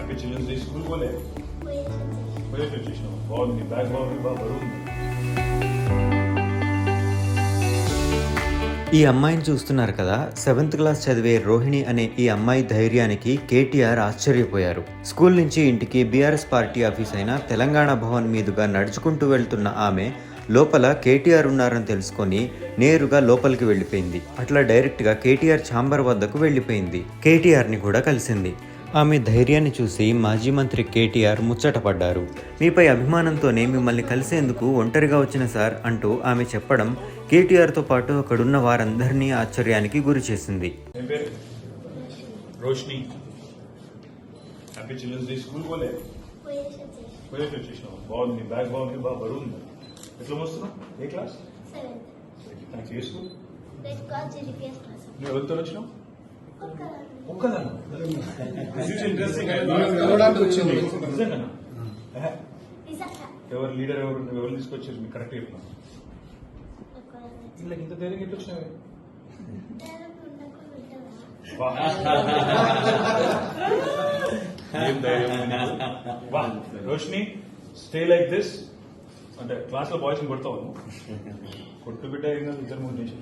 Happy children's day school పోలే పోయేసి వచ్చేసినావు బాగుంది బ్యాగ్ బాగుంది బాగా బరువుంది. ఈ అమ్మాయిని చూస్తున్నారు కదా, 7th క్లాస్ చదివే రోహిణి అనే ఈ అమ్మాయి ధైర్యానికి కేటీఆర్ ఆశ్చర్యపోయారు. స్కూల్ నుంచి ఇంటికి బీఆర్ఎస్ పార్టీ ఆఫీస్ అయిన తెలంగాణ భవన్ మీదుగా నడుచుకుంటూ వెళ్తున్న ఆమె లోపల కేటీఆర్ ఉన్నారని తెలుసుకొని నేరుగా లోపలికి వెళ్ళిపోయింది. అట్లా డైరెక్ట్గా కేటీఆర్ ఛాంబర్ వద్దకు వెళ్ళిపోయింది. కేటీఆర్ని కూడా కలిసింది. ఆమె ధైర్యాన్ని చూసి మాజీ మంత్రి కేటీఆర్ ముచ్చటపడ్డారు. మీపై అభిమానంతోనే మిమ్మల్ని కలిసేందుకు ఒంటరిగా వచ్చిన సార్ అంటూ ఆమె చెప్పడం కేటీఆర్తో పాటు అక్కడున్న వారందరినీ ఆశ్చర్యానికి గురి చేసింది. Roshini happy children's day school పోలే పోయేసి వచ్చేసినావు బాగుంది బ్యాగ్ బాగుంది బాగా బరువుంది. ఎట్లా వస్తున్నావు? ఏ క్లాస్? నాకు ఏ స్కూల్? నువ్వు ఎవరితో వచ్చినావు? ఒక్కదాన్ని ఎవరు లీడర్ ఎవరు తీసుకొచ్చారు మీకు కరెక్ట్ చెప్పినా ఇలా ఇంత ధైర్యం ఎట్లా వచ్చినావే? ఏం ధైర్యం వా. Roshini stay like this. అంటే క్లాస్ లో బాయ్స్ కొడతావు కొట్టు బిడ్డ ఇద్దరు మూడు నిమిషం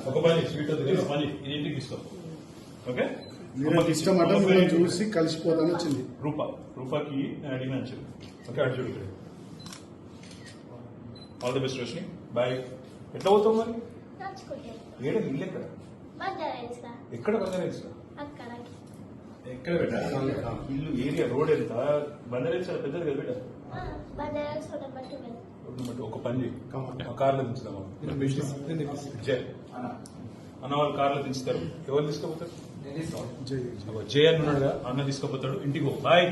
ఒక పని స్వీట్ మళ్ళీ ఇంటికి తీసుకో. ఓకే చూసి కలిసిపోతాను వచ్చింది. రూపాకి అడిగిన okay Arjun all the best Roshini bye. ఎట్లా పోతావు మరి? ఏడ ఇల్లు ఎక్కడ? ఎక్కడ బంగారేస్? ఎక్కడ పెట్టా ఇల్లు ఏరియా రోడ్ ఎంత? బంగారేస్ చాలా పెద్దది కదా బిడ్డ. ఒక పని చేయి కార్లో దించుదామా? అన్న వాళ్ళు కార్లో దించుతారు. ఎవరు తీసుకుపోతారు? జయ అని ఉన్నాడు కదా, అన్న తీసుకుపోతాడు. ఇంటికి పో. బాయ్.